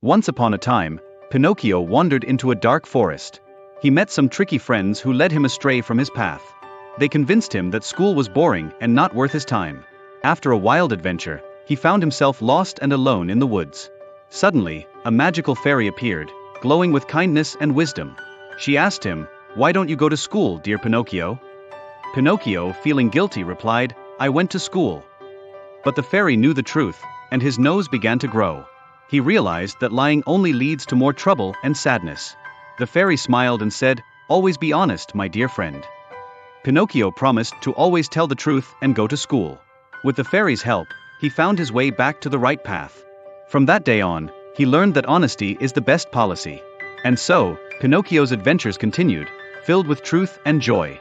Once upon a time, Pinocchio wandered into a dark forest. He met some tricky friends who led him astray from his path. They convinced him that school was boring and not worth his time. After a wild adventure, he found himself lost and alone in the woods. Suddenly, a magical fairy appeared, glowing with kindness and wisdom. She asked him, "Why don't you go to school, dear Pinocchio?" Pinocchio, feeling guilty, replied, "I went to school." But the fairy knew the truth, and his nose began to grow. He realized that lying only leads to more trouble and sadness. The fairy smiled and said, "Always be honest, my dear friend." Pinocchio promised to always tell the truth and go to school. With the fairy's help, he found his way back to the right path. From that day on, he learned that honesty is the best policy. And so, Pinocchio's adventures continued, filled with truth and joy.